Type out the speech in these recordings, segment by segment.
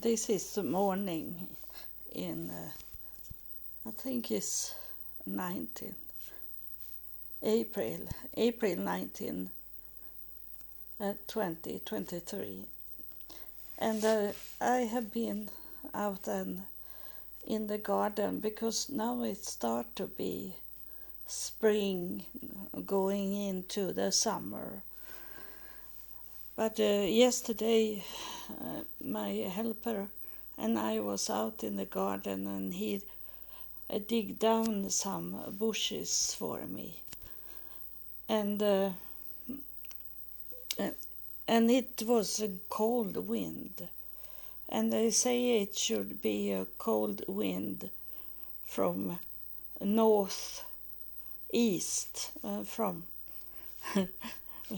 This is the morning in, I think it's 19, April 19, 2023. And I have been out and in the garden because now it starts to be spring going into the summer. But yesterday my helper and I was out in the garden and he dig down some bushes for me. And it was a cold wind. And they say it should be a cold wind from north east, from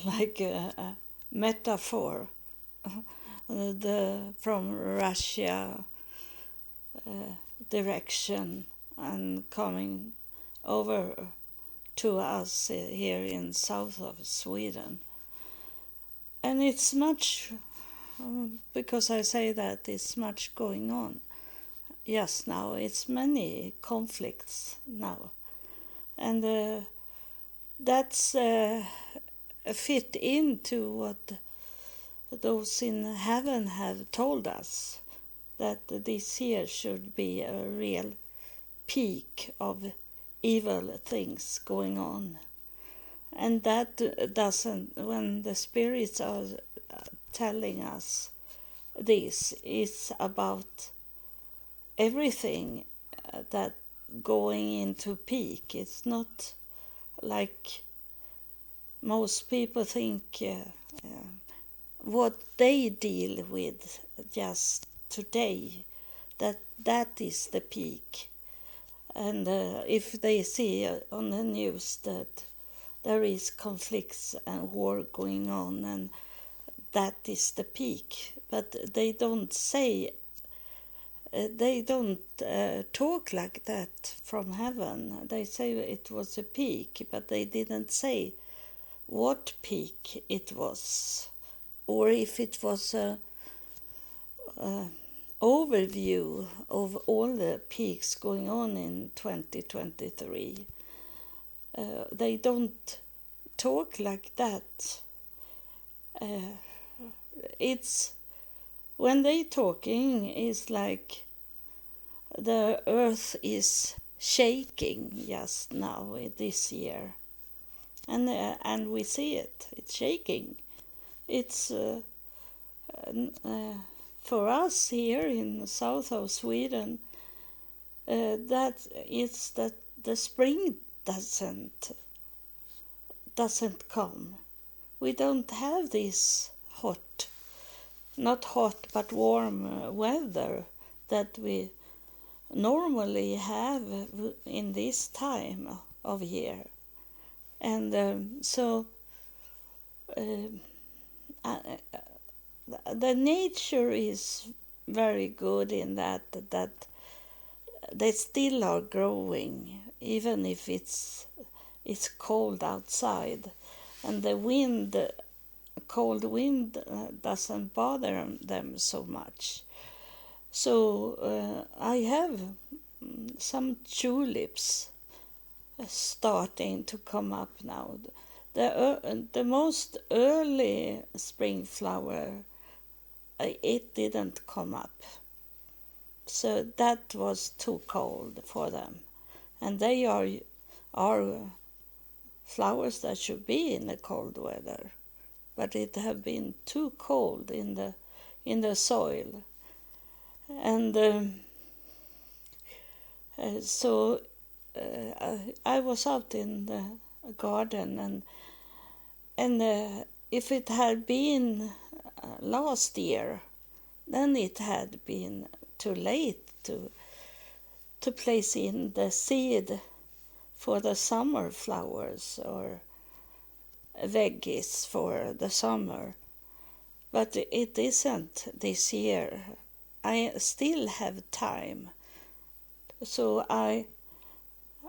like a metaphor, from Russia direction and coming over to us here in south of Sweden. And it's much, because I say that it's much going on. Yes, now it's many conflicts now. And that's fit into what those in heaven have told us, that this year should be a real peak of evil things going on. And that doesn't, when the spirits are telling us this, is about everything that going into peak. It's not like most people think what they deal with just today, that is the peak. And if they see on the news that there is conflicts and war going on, and that is the peak, but they don't say, they don't talk like that from heaven. They say it was a peak, but they didn't say what peak it was, or if it was a overview of all the peaks going on in 2023. They don't talk like that. It's when they talking is like the earth is shaking just now this year, and we see it. It's shaking. It's for us here in the south of Sweden. That is that the spring doesn't come. We don't have this hot, not hot but warm weather that we normally have in this time of year. And so the nature is very good in that they still are growing, even if it's cold outside, and the cold wind doesn't bother them so much. So I have some tulips starting to come up now. The most early spring flower, it didn't come up. So that was too cold for them. And they are flowers that should be in the cold weather. But it have been too cold in the soil. And so I was out in the garden, and if it had been last year, then it had been too late to place in the seed for the summer flowers or veggies for the summer. But it isn't this year. I still have time. So I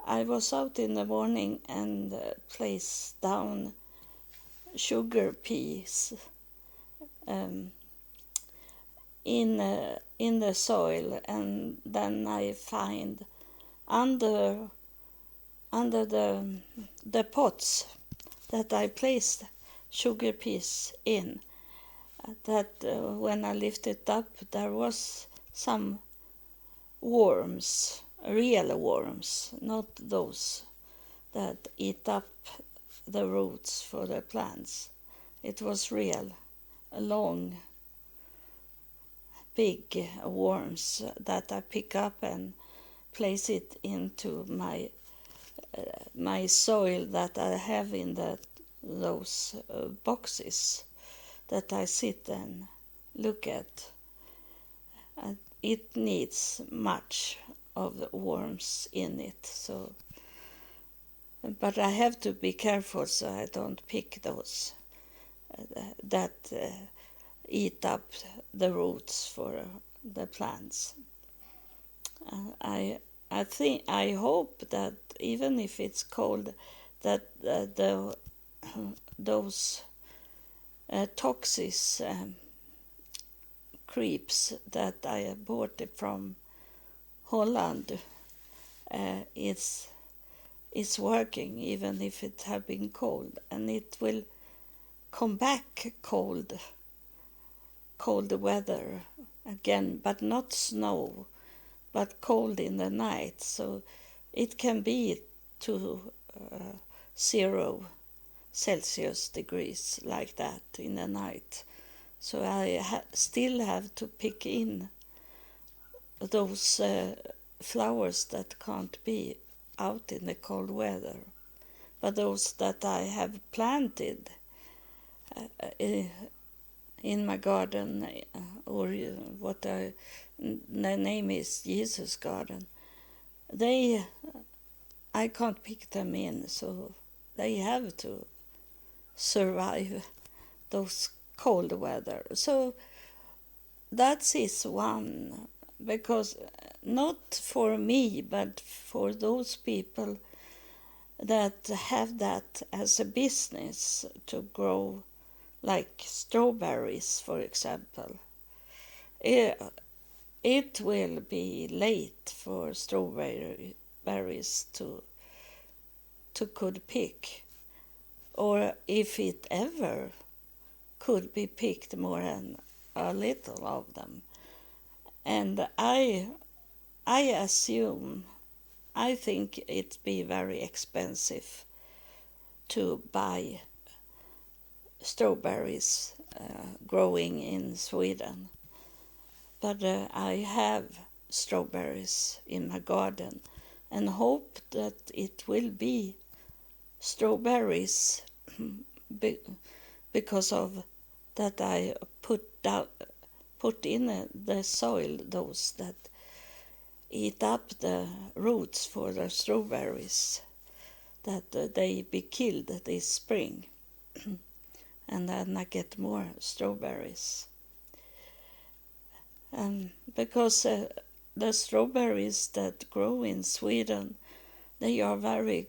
was out in the morning and placed down sugar peas in the soil, and then I find under the pots that I placed sugar peas in, that when I lifted up, there was some worms, real worms, not those that eat up the roots for the plants. It was real, long, big worms that I pick up and place it into my soil that I have in those boxes that I sit and look at. It needs much of the worms in it, so. But I have to be careful so I don't pick those that eat up the roots for the plants. I hope that even if it's cold, that those toxic creeps that I bought from Holland is working, even if it have been cold, and it will come back cold weather again, but not snow, but cold in the night. So it can be to 0 Celsius degrees like that in the night. So I still have to pick in those flowers that can't be out in the cold weather. But those that I have planted in my garden, or what the name is, Jesus Garden, I can't pick them in, so they have to survive those cold weather. So that is one, because not for me, but for those people that have that as a business to grow, like strawberries, for example. It will be late for strawberries to could pick, or if it ever could be picked more than a little of them. And I think it'd be very expensive to buy strawberries growing in Sweden. But I have strawberries in my garden and hope that it will be strawberries because of that I put in the soil those that eat up the roots for the strawberries, that they be killed this spring. And then I get more strawberries. Because the strawberries that grow in Sweden, they are very,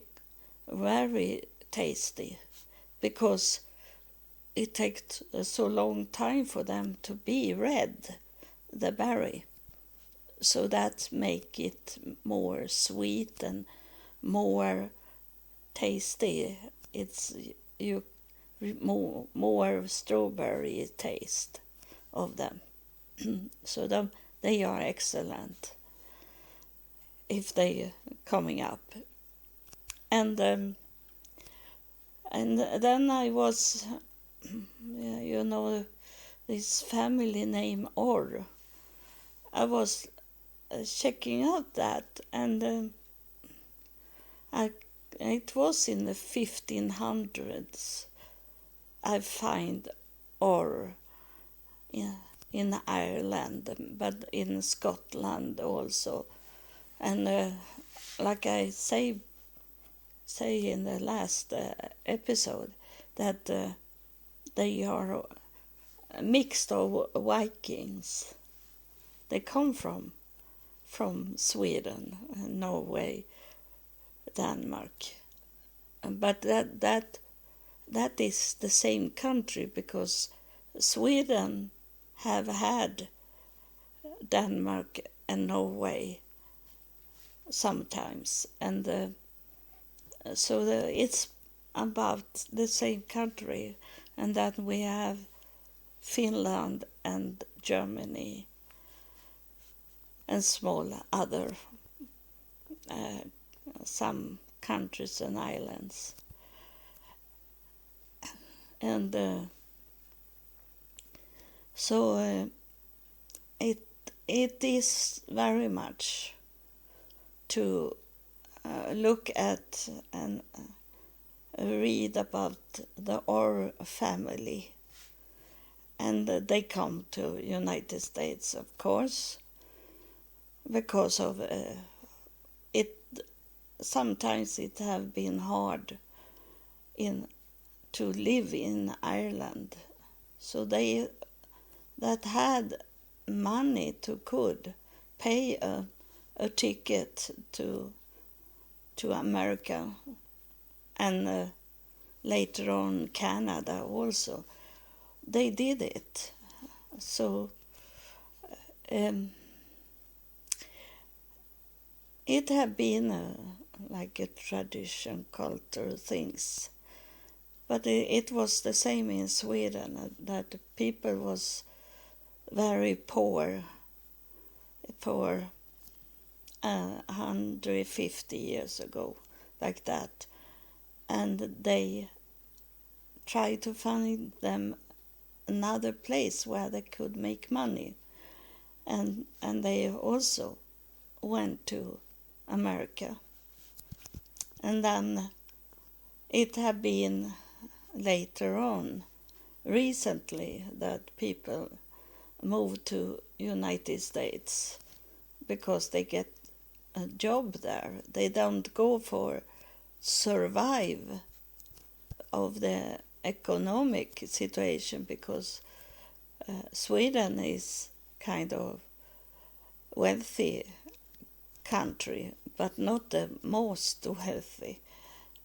very tasty, because it takes so long time for them to be red, the berry. So that make it more sweet and more tasty. It's more strawberry taste of them. So they are excellent if they coming up. And then I was, this family name Orr. I was checking out that, and it was in the 1500s. I find Orr in Ireland, but in Scotland also, and like I say in the last episode, that they are mixed of Vikings. They come from Sweden, Norway, Denmark, but that is the same country, because Sweden have had Denmark and Norway sometimes, and it's about the same country, and then we have Finland and Germany and small other some countries and islands, and it is very much to look at and read about the Orr family, and they come to United States, of course, because of it. Sometimes it have been hard to live in Ireland, so they that had money could pay a ticket to America, and later on Canada also. They did it. So it have been like a tradition, culture things. But it was the same in Sweden, that people was very poor for 150 years ago, like that. And they tried to find them another place where they could make money. And they also went to America. And then it have been later on, recently, that people move to United States because they get a job there. They don't go for survive of the economic situation, because Sweden is kind of wealthy country, but not the most wealthy.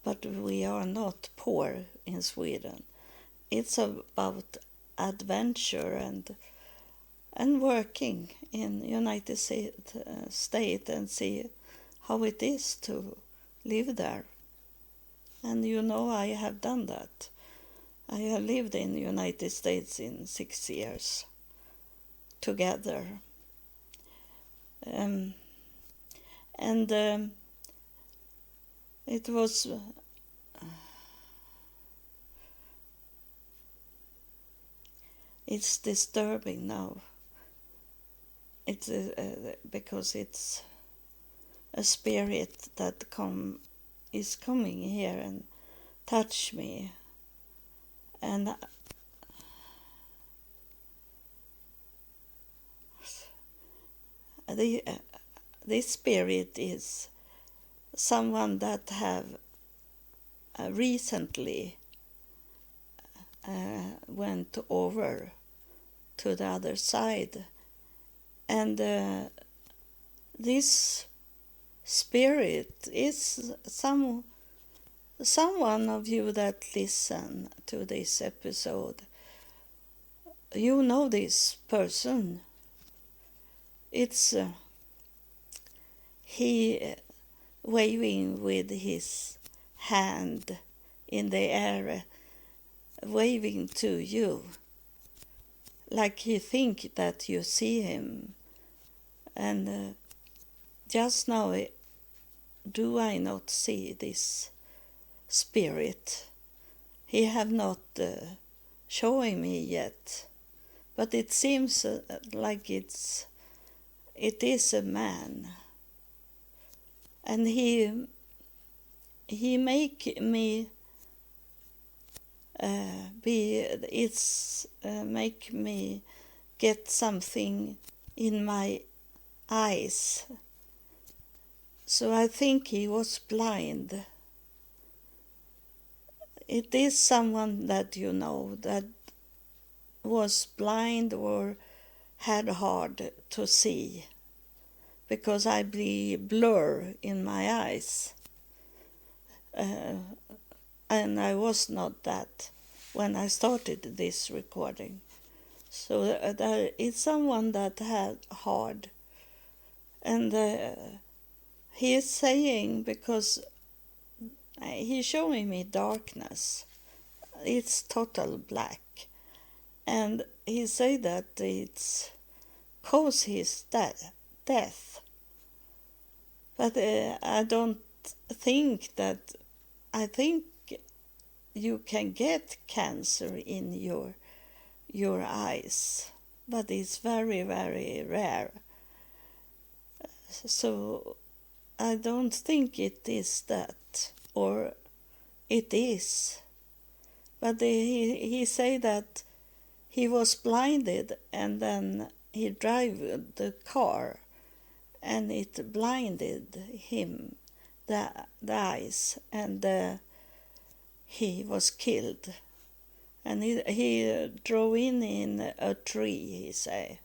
But we are not poor in Sweden. It's about adventure and working in United States and see how it is to live there. And I have done that. I have lived in the United States in 6 years together. It was it's disturbing now. It's because it's a spirit that is coming here and touch me, and this spirit is someone that have recently went over to the other side, and this spirit is someone of you that listen to this episode. You know this person. It's he waving with his hand in the air, waving to you, like he think that you see him. And just now, do I not see this spirit? He have not shown me yet, but it seems like it is a man, and he make me make me get something in my eyes. So I think he was blind. It is someone that you know that was blind or had hard to see, because I be blur in my eyes. And I was not that when I started this recording. So there is someone that had hard, and he is saying, because he's showing me darkness, it's total black, and he say that it's cause his death. But I don't think that. I think you can get cancer in your eyes, but it's very, very rare. So I don't think it is that, or it is. But he say that he was blinded, and then he drive the car, and it blinded him, the eyes, and he was killed. And he drove in a tree, he say.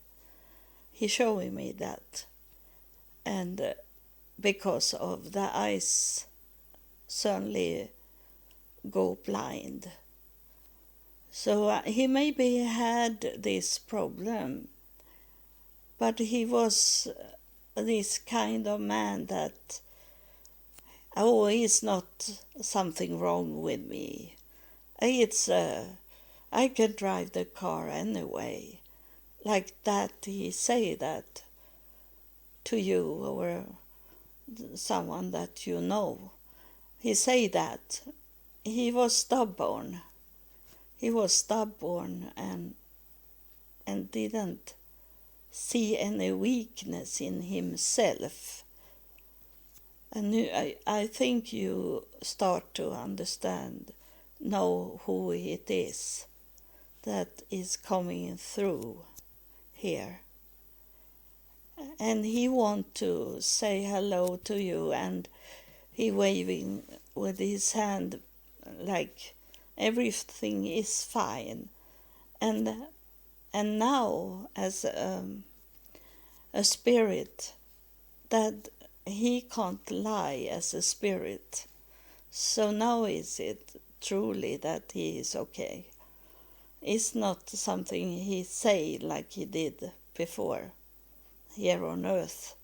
He showing me that. And because of the eyes suddenly go blind. So he maybe had this problem, but he was this kind of man that, oh, it's not something wrong with me. It's I can drive the car anyway. Like that, he say that to you or someone that you know. He say that. He was stubborn. He was stubborn and didn't see any weakness in himself. And I think you start to understand, know who it is that is coming through here. And he want to say hello to you, and he waving with his hand like everything is fine. And now as a spirit, that he can't lie as a spirit. So now is it truly that he is okay. It's not something he say like he did before here on earth.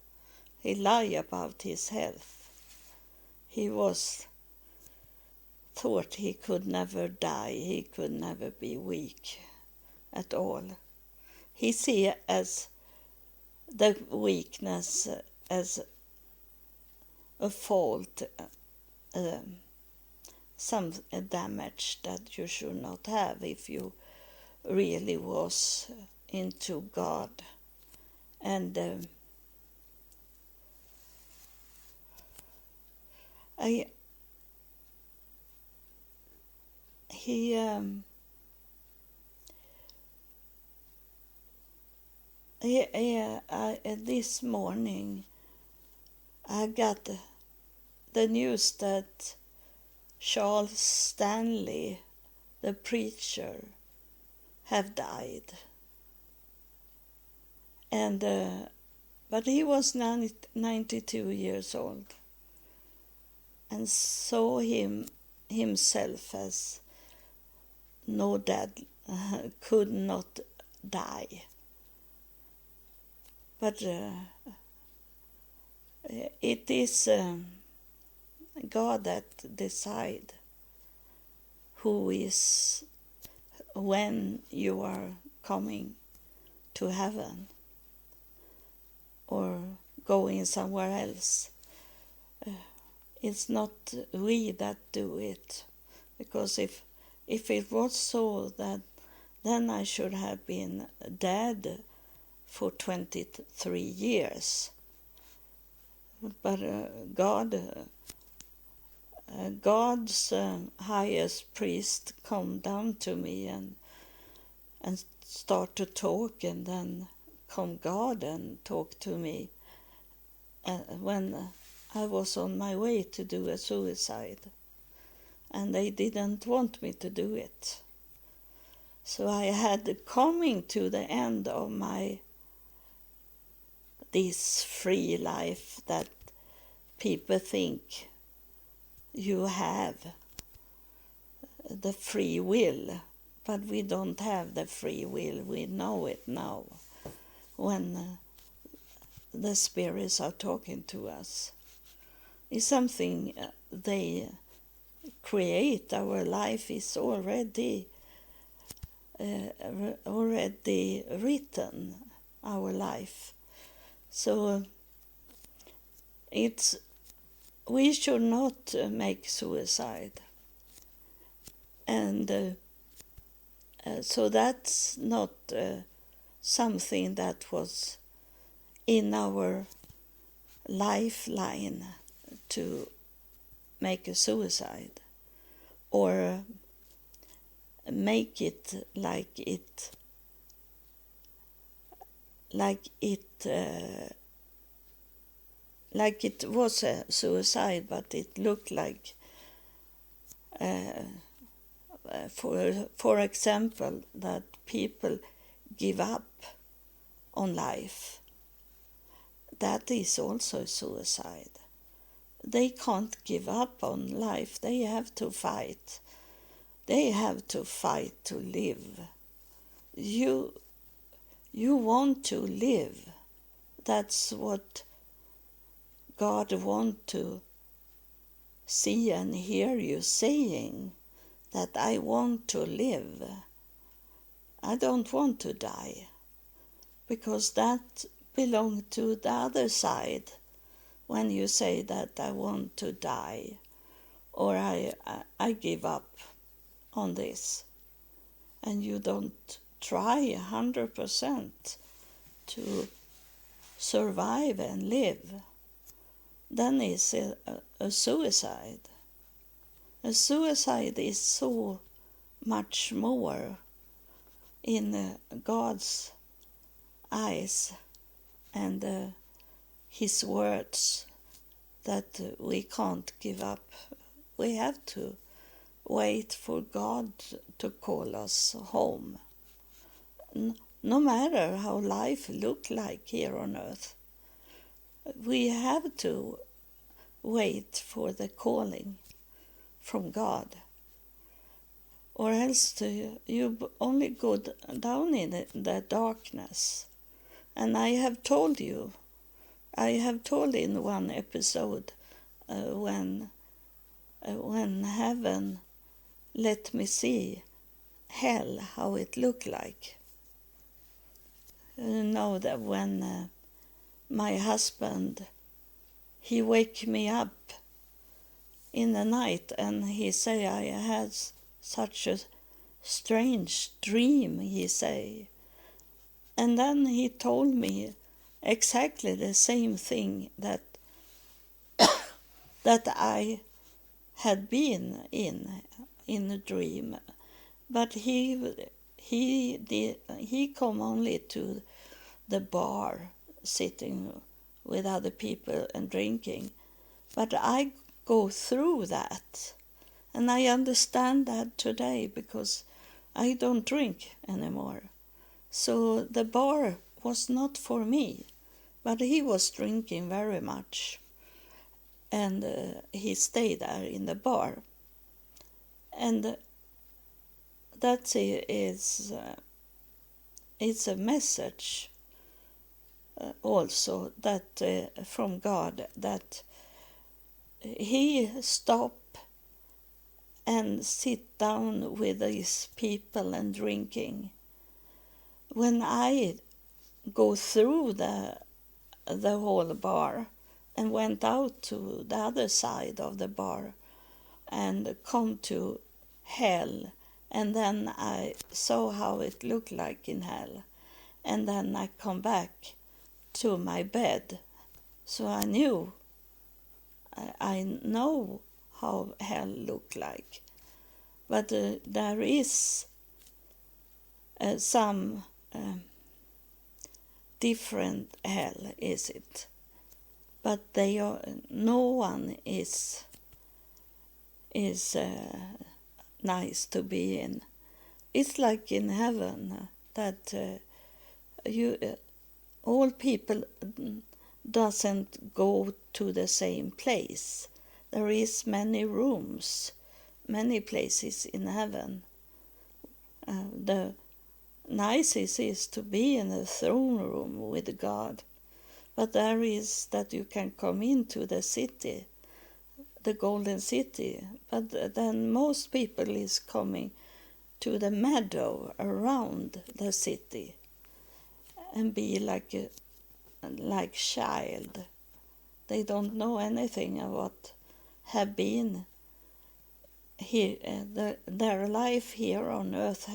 He lied about his health. He thought he could never die, he could never be weak at all. He see as the weakness as a fault, some damage that you should not have if you really was into God. And this morning I got the news that Charles Stanley, the preacher, have died. And but he was 92 years old, and saw himself as no dad could not die. But it is God that decide who is, when you are coming to heaven or going somewhere else. It's not we that do it, because if it was so, that then I should have been dead for 23 years. But God's highest priest come down to me and start to talk, and then come God and talk to me when I was on my way to do a suicide, and they didn't want me to do it. So I had coming to the end of this free life that people think you have, the free will, but we don't have the free will. We know it now when the spirits are talking to us. It's something they create. Our life is already written, our life. So we should not make suicide. And so that's not something that was in our lifeline to make a suicide, or make it like it was a suicide, but it looked like, for example, that people give up on life. That is also suicide. They can't give up on life. They have to fight. They have to fight to live. You want to live. That's what God wants to see and hear you saying, that I want to live. I don't want to die, because that belongs to the other side. When you say that I want to die, or I give up on this, and you don't try 100% to survive and live, then it's a suicide. A suicide is so much more in God's eyes and His words, that we can't give up. We have to wait for God to call us home. No matter how life looks like here on earth, we have to wait for the calling from God, or else you only go down in the darkness. And I have told in one episode, when heaven let me see hell, how it looked like. You know that when my husband, he wake me up in the night and he say, I had such a strange dream, he say. And then he told me exactly the same thing that that I had been in a dream. But he come only to the bar, sitting with other people and drinking. But I go through that, and I understand that today, because I don't drink anymore. So the bar was not for me, but he was drinking very much, and he stayed there in the bar. And that is it's a message also that from God, that He stop and sit down with these people and drinking. When I go through the whole bar and went out to the other side of the bar and come to hell, and then I saw how it looked like in hell, and then I come back to my bed, so I knew, I know how hell looked like. But there is some different hell, is it? But no one is nice to be in. It's like in heaven, that all people doesn't go to the same place. There is many rooms, many places in heaven, The nicest is to be in the throne room with God, but there is that you can come into the city, the golden city, but then most people is coming to the meadow around the city and be like child. They don't know anything of what have been here, their life here on earth.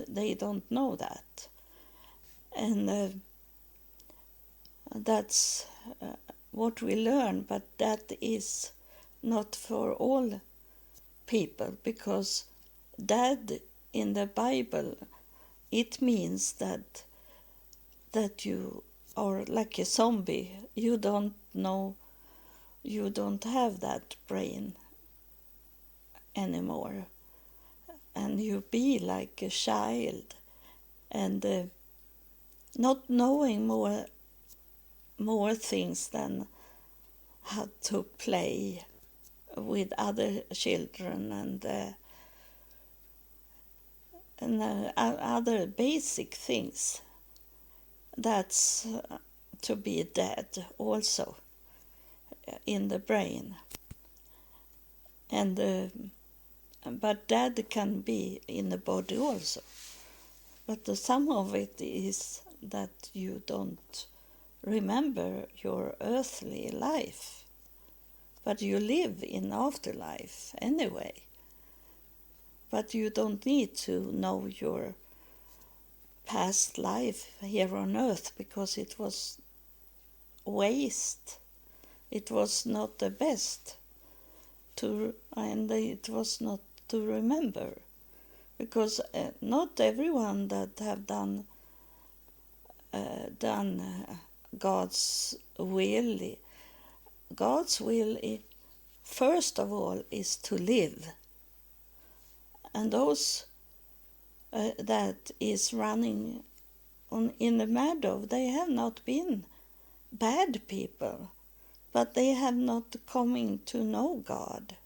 They don't know that, and that's what we learn. But that is not for all people, because dead in the Bible, it means that you are like a zombie. You don't know, you don't have that brain anymore, and you be like a child, and not knowing more things than how to play with other children and other basic things. That's to be dead also in the brain. And but dead can be in the body also. But some of it is that you don't remember your earthly life, but you live in afterlife anyway. But you don't need to know your past life here on earth, because it was waste. It was not the best and it was not to remember, because not everyone that have done God's will. God's will, first of all, is to live, and those that is running in the meadow, they have not been bad people, but they have not coming to know God,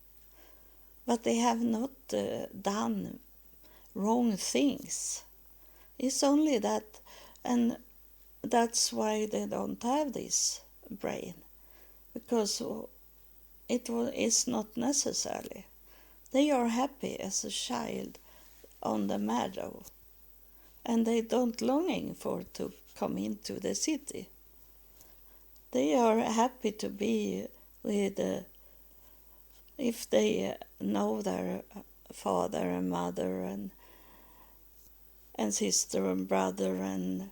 but they have not done wrong things. It's only that, and that's why they don't have this brain, because it's not necessary. They are happy as a child on the meadow, and they don't longing for to come into the city. They are happy to be with, if they know their father and mother and sister and brother and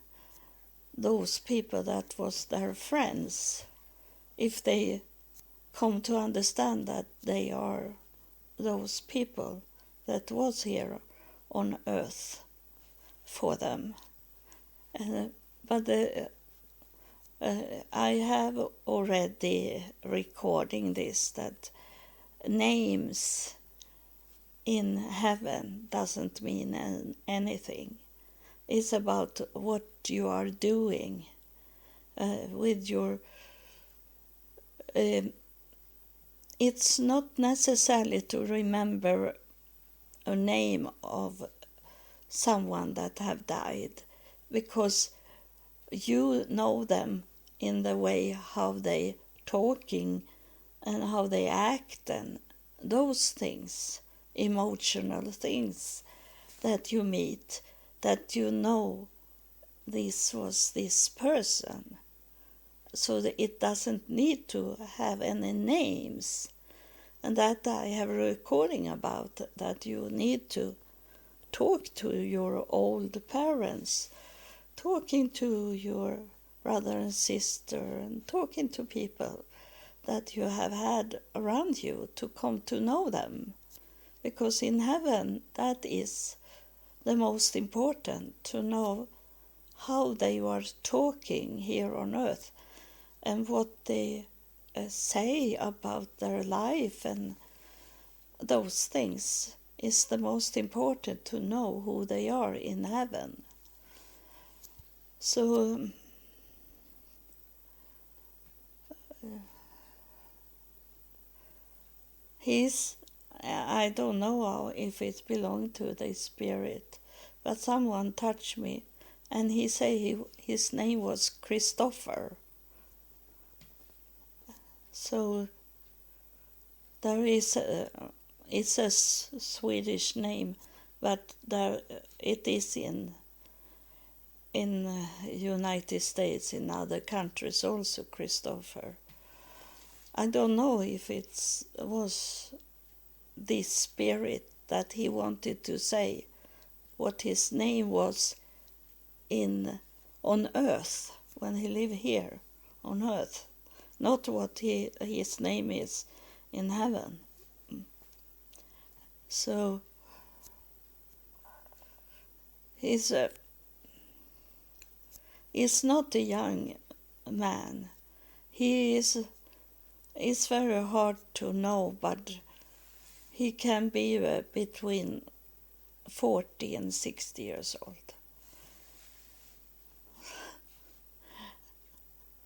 those people that was their friends, if they come to understand that they are those people that was here on earth for them. But I have already recording this, that names in heaven doesn't mean anything. It's about what you are doing with your... it's not necessary to remember a name of someone that have died, because you know them in the way how they talking and how they act, and those things, emotional things that you meet, that you know this was this person, so that it doesn't need to have any names. And that I have a recording about, that you need to talk to your old parents, talking to your brother and sister, and talking to people that you have had around you to come to know them. Because in heaven, that is the most important, to know how they are talking here on earth and what they say about their life, and those things is the most important, to know who they are in heaven. So I don't know if it belongs to the spirit, but someone touched me, and he say his name was Christopher. So there is it's a Swedish name, but there it is in United States, in other countries also, Christopher. I don't know if it was this spirit that he wanted to say what his name was on earth when he lived here on earth, not what his name is in heaven. So he's not a young man. He is very hard to know, but he can be between 40 and 60 years old.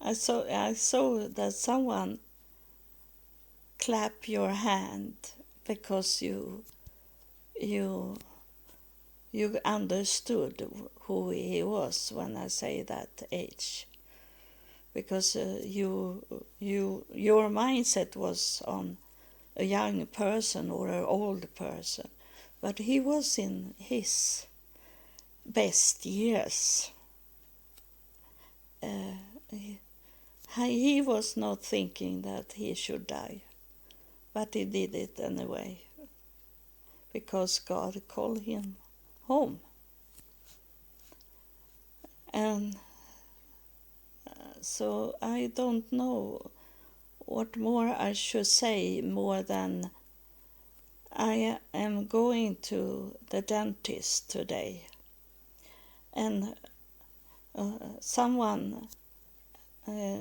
I saw that someone clap your hand because you understood who he was when I say that age, because your mindset was on a young person or an old person, but he was in his best years. He was not thinking that he should die, but he did it anyway, because God called him home. And so I don't know what more I should say, more than I am going to the dentist today, and someone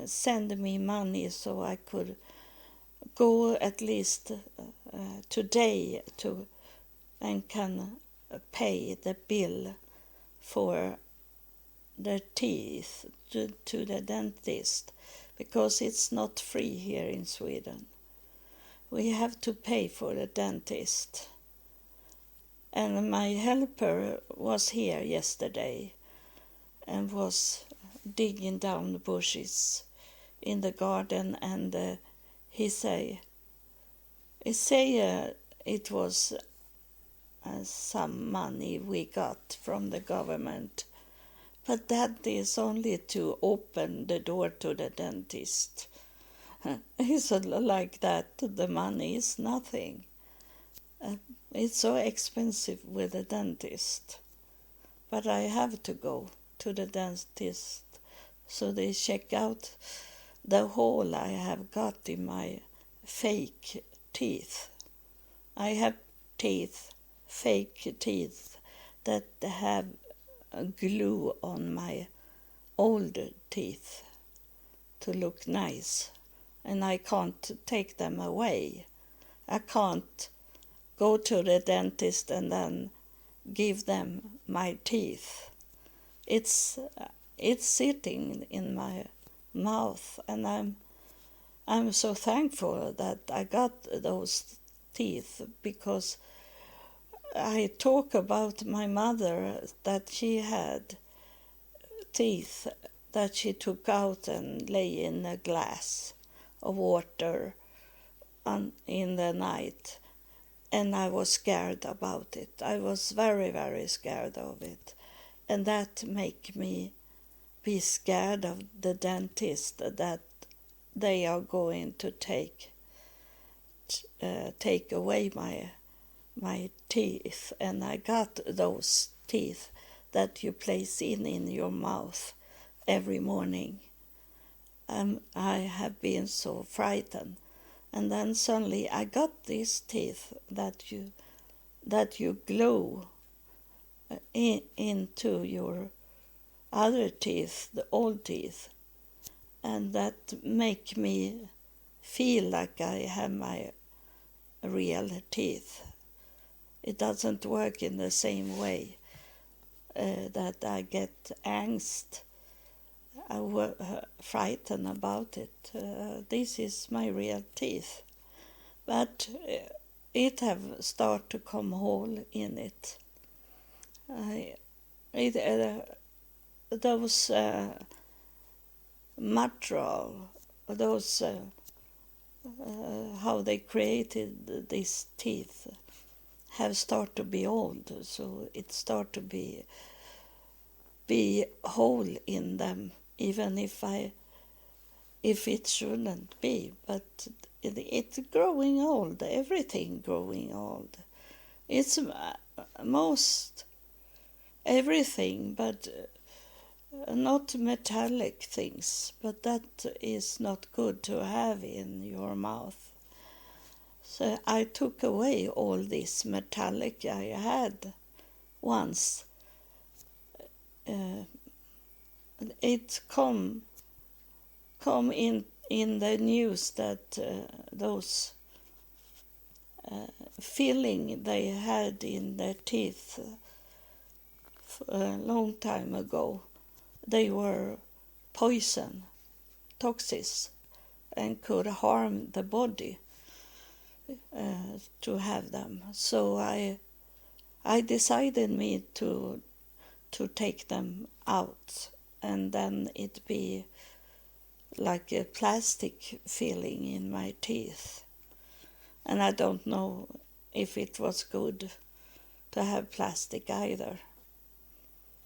sent me money so I could go at least today and can pay the bill for the teeth to the dentist, because it's not free here in Sweden. We have to pay for the dentist. And my helper was here yesterday and was digging down the bushes in the garden, and he say it was some money we got from the government, but that is only to open the door to the dentist. He said like that, the money is nothing. It's so expensive with the dentist. But I have to go to the dentist, so they check out the hole I have got in my fake teeth. I have fake teeth that have glue on my old teeth to look nice, and I can't take them away. I can't go to the dentist and then give them my teeth. It's sitting in my mouth, and I'm so thankful that I got those teeth, because I talk about my mother, that she had teeth that she took out and lay in a glass of water in the night, and I was scared about it. I was very, very scared of it, and that make me be scared of the dentist, that they are going to take away my teeth. And I got those teeth that you place in your mouth every morning. I have been so frightened, and then suddenly I got these teeth that you glue into your other teeth, the old teeth, and that make me feel like I have my real teeth. It doesn't work in the same way that I get angst. I was frightened about it. This is my real teeth, but it have started to come hole in it. those material, those how they created these teeth have started to be old, so it start to be hole in them, even if it shouldn't be, but it's growing old. Everything growing old. It's most everything, but not metallic things. But that is not good to have in your mouth. So I took away all this metallic I had once. It come in the news that those filling they had in their teeth a long time ago, they were poison, toxic, and could harm the body to have them. So I decided me to take them out, and then it be like a plastic filling in my teeth. And I don't know if it was good to have plastic either.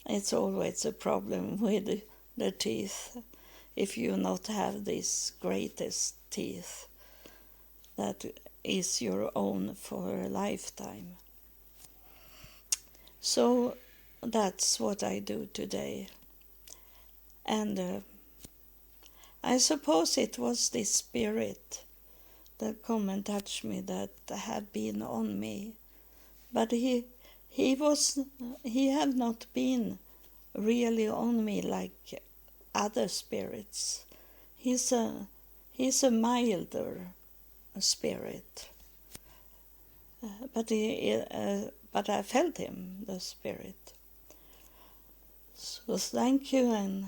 It's always a problem with the teeth if you not have this greatest teeth that is your own for a lifetime. So that's what I do today. And I suppose it was this spirit that come and touched me that had been on me. But he had not been really on me like other spirits. He's a milder spirit. But I felt him, the spirit. So thank you, and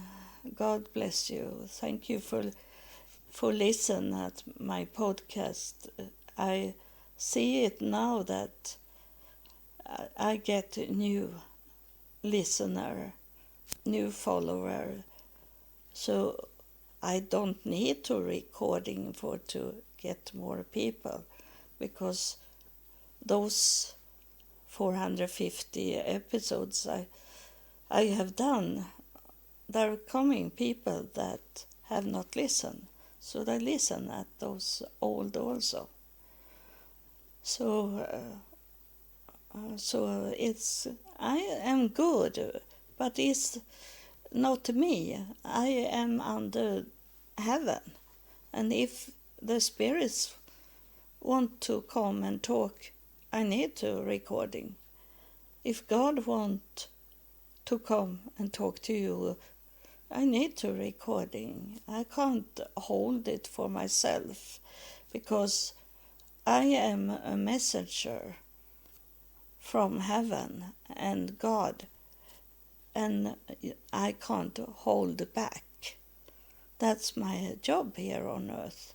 God bless you. Thank you for listening at my podcast. I see it now that I get a new listener, new follower. So I don't need to recording to get more people, because those 450 episodes I have done, there are coming people that have not listened, so they listen at those old also. So it's I am good, but it's not me. I am under heaven, and if the spirits want to come and talk, I need to recording. If God want to come and talk to you, I need to recording. I can't hold it for myself, because I am a messenger from heaven and God, and I can't hold back. That's my job here on earth,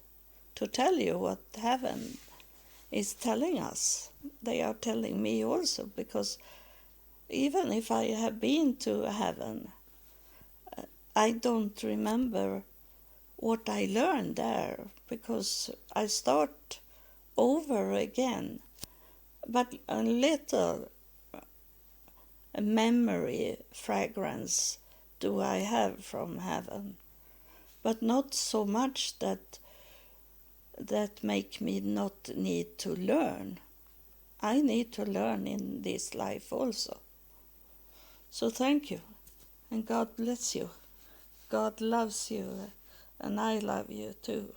to tell you what heaven is telling us. They are telling me also, because even if I have been to heaven, I don't remember what I learned there, because I start over again. But a little memory fragrance do I have from heaven, but not so much that make me not need to learn. I need to learn in this life also. So thank you, and God bless you. God loves you, and I love you too.